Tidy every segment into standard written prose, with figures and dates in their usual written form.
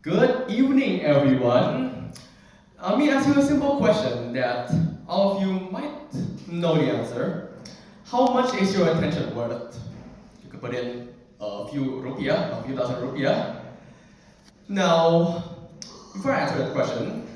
Good evening, everyone. Let me ask you a simple question that all of you might know the answer. How much is your attention worth? You could put in a few rupiah, a few dozen rupiah. Now, before I answer that question,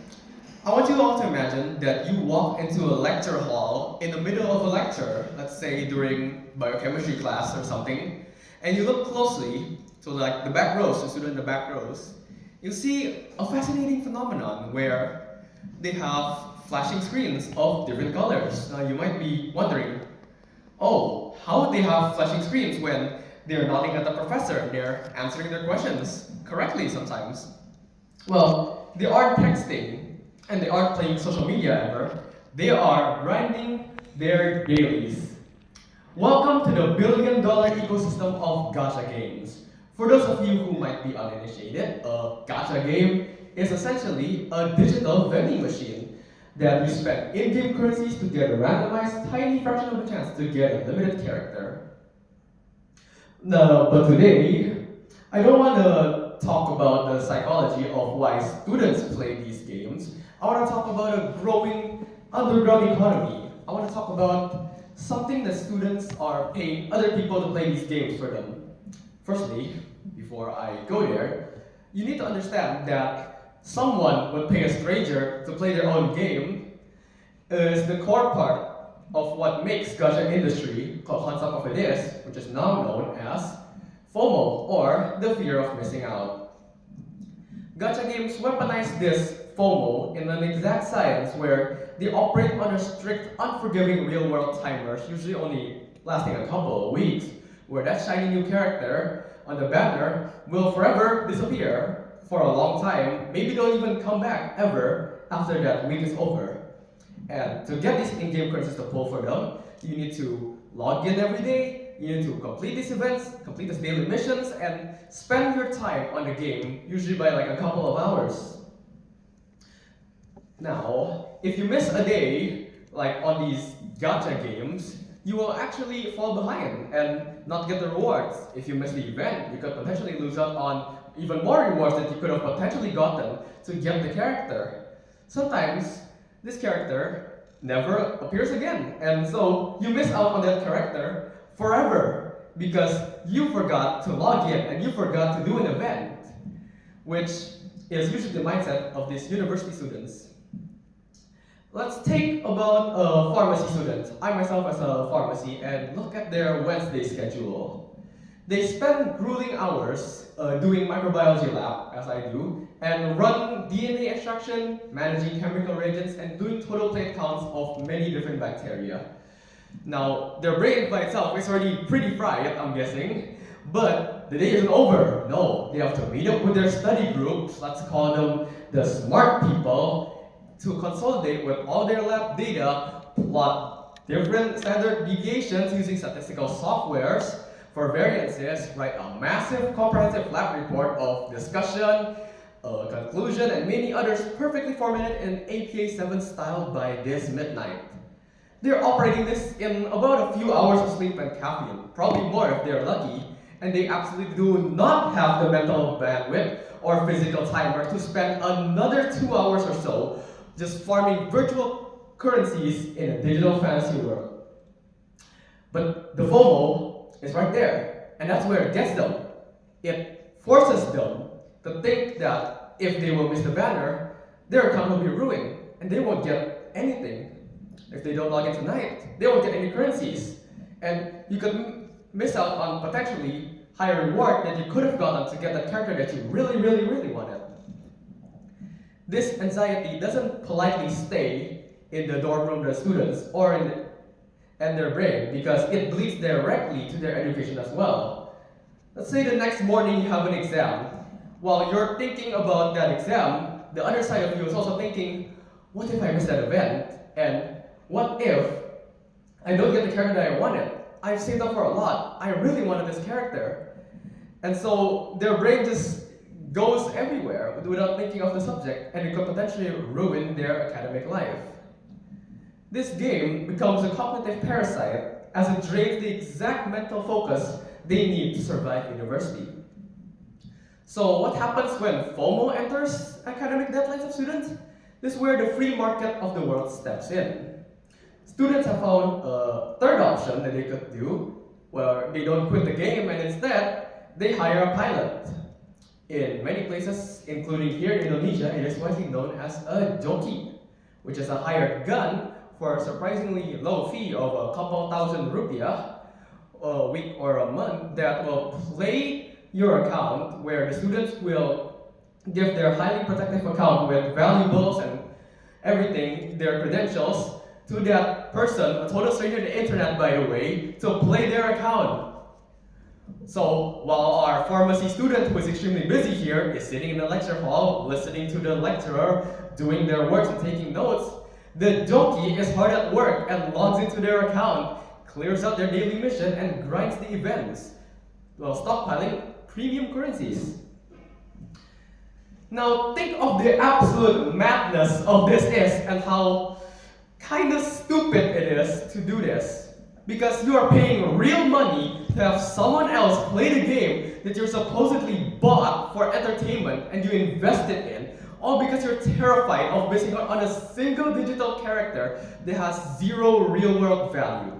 I want you all to imagine that you walk into a lecture hall in the middle of a lecture, let's say during biochemistry class or something, and you look closely to like the back rows, the student in the back rows, you see a fascinating phenomenon where they have flashing screens of different colors. Now you might be wondering, oh, how would they have flashing screens when they're nodding at the professor and they're answering their questions correctly sometimes? Well, they aren't texting and they aren't playing social media ever. They are grinding their dailies. Welcome to the billion-dollar ecosystem of gacha games. For those of you who might be uninitiated, a gacha game is essentially a digital vending machine that you spend in-game currencies to get a randomized tiny fraction of a chance to get a limited character. No, but today, I don't want to talk about the psychology of why students play these games. I want to talk about a growing underground economy. I want to talk about something that students are paying other people to play these games for them. Firstly, before I go there, you need to understand that someone would pay a stranger to play their own game is the core part of what makes gacha industry, concept of it is, which is now known as FOMO, or the fear of missing out. Gacha games weaponize this FOMO in an exact science where they operate under strict, unforgiving real-world timers, usually only lasting a couple of weeks, where that shiny new character on the banner will forever disappear for a long time. Maybe they'll even come back ever after that week is over. And to get these in-game currencies to pull for them, you need to log in every day, you need to complete these events, complete these daily missions, and spend your time on the game, usually by like a couple of hours. Now, if you miss a day, like on these gacha games, you will actually fall behind and not get the rewards. If you miss the event, you could potentially lose out on even more rewards that you could have potentially gotten to get the character. Sometimes, this character never appears again, and so you miss out on that character forever because you forgot to log in and you forgot to do an event, which is usually the mindset of these university students. Let's take about a pharmacy student. I myself as a pharmacy and look at their Wednesday schedule. They spend grueling hours doing microbiology lab, as I do, and run DNA extraction, managing chemical reagents, and doing total plate counts of many different bacteria. Now, their brain by itself is already pretty fried, I'm guessing, but the day isn't over. No, they have to meet up with their study groups, let's call them the smart people, to consolidate with all their lab data, plot different standard deviations using statistical softwares for variances, write a massive comprehensive lab report of discussion, conclusion, and many others perfectly formatted in APA 7 style by this midnight. They're operating this in about a few hours of sleep and caffeine, probably more if they're lucky, and they absolutely do not have the mental bandwidth or physical timer to spend another 2 hours or so just farming virtual currencies in a digital fantasy world. But the FOMO is right there, and that's where it gets them. It forces them to think that if they will miss the banner, their account will be ruined, and they won't get anything. If they don't log in tonight, they won't get any currencies. And you could miss out on potentially higher reward that you could have gotten to get that character that you really, really, really wanted. This anxiety doesn't politely stay in the dorm room of the students or in their brain because it bleeds directly to their education as well. Let's say the next morning you have an exam. While you're thinking about that exam, the other side of you is also thinking, what if I miss that event? And what if I don't get the character that I wanted? I've saved up for a lot. I really wanted this character. And so their brain just goes everywhere without thinking of the subject, and it could potentially ruin their academic life. This game becomes a cognitive parasite as it drains the exact mental focus they need to survive university. So what happens when FOMO enters academic deadlines of students? This is where the free market of the world steps in. Students have found a third option that they could do, where they don't quit the game and instead they hire a pilot. In many places, including here in Indonesia, it is widely known as a joki, which is a hired gun for a surprisingly low fee of a couple thousand rupiah a week or a month that will play your account, where the students will give their highly protective account with valuables and everything, their credentials, to that person, a total stranger on the internet by the way, to play their account. So while our pharmacy student who is extremely busy here is sitting in the lecture hall, listening to the lecturer, doing their works and taking notes, the jockey is hard at work and logs into their account, clears out their daily mission and grinds the events, while stockpiling premium currencies. Now think of the absolute madness of this is and how kind of stupid it is to do this. Because you are paying real money to have someone else play the game that you're supposedly bought for entertainment and you invested in, all because you're terrified of missing out on a single digital character that has zero real-world value.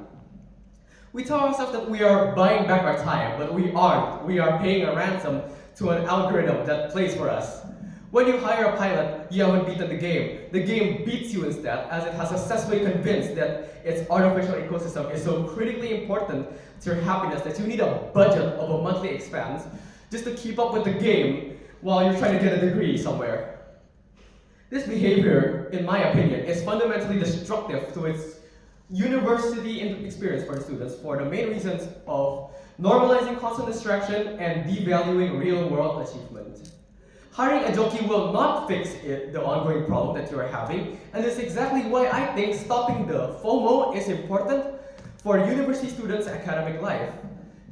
We tell ourselves that we are buying back our time, but we aren't. We are paying a ransom to an algorithm that plays for us. When you hire a pilot, you haven't beaten the game. The game beats you instead, as it has successfully convinced that its artificial ecosystem is so critically important to your happiness that you need a budget of a monthly expense just to keep up with the game while you're trying to get a degree somewhere. This behavior, in my opinion, is fundamentally destructive to its university experience for the students for the main reasons of normalizing constant distraction and devaluing real-world achievement. Hiring a jockey will not fix the ongoing problem that you are having, and that's exactly why I think stopping the FOMO is important for university students' academic life.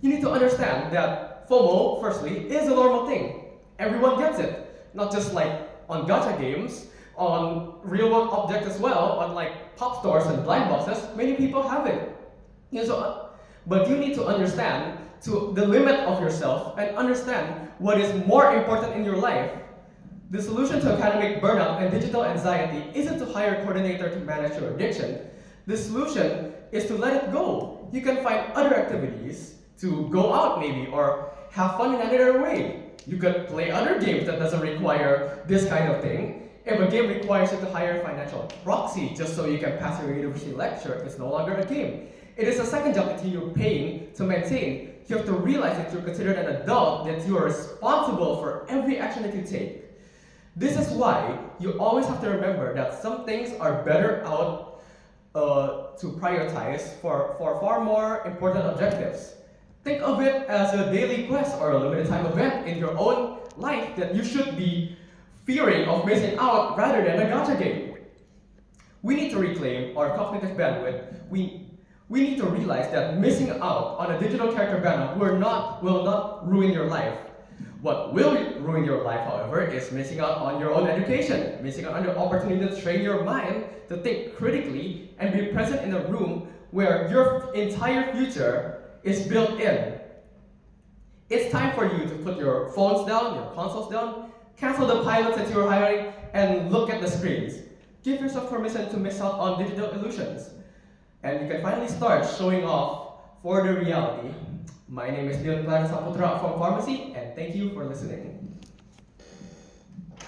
You need to understand that FOMO, firstly, is a normal thing. Everyone gets it, not just like on gacha games, on real-world objects as well, on like pop stores and blind boxes. Many people have it. But you need to understand to the limit of yourself and understand what is more important in your life. The solution to academic burnout and digital anxiety isn't to hire a coordinator to manage your addiction. The solution is to let it go. You can find other activities to go out maybe or have fun in another way. You could play other games that doesn't require this kind of thing. If a game requires you to hire a financial proxy just so you can pass your university lecture, it's no longer a game. It is a second job that you're paying to maintain. You have to realize that you're considered an adult, that you are responsible for every action that you take. This is why you always have to remember that some things are better out to prioritize for far more important objectives. Think of it as a daily quest or a limited time event in your own life that you should be fearing of missing out rather than a gacha game. We need to reclaim our cognitive bandwidth. We need to realize that missing out on a digital character banner will not ruin your life. What will ruin your life, however, is missing out on your own education, missing out on the opportunity to train your mind to think critically and be present in a room where your entire future is built in. It's time for you to put your phones down, your consoles down, cancel the pilots that you're hiring, and look at the screens. Give yourself permission to miss out on digital illusions. And you can finally start showing off for the reality. My name is Saputra from Pharmacy, and thank you for listening.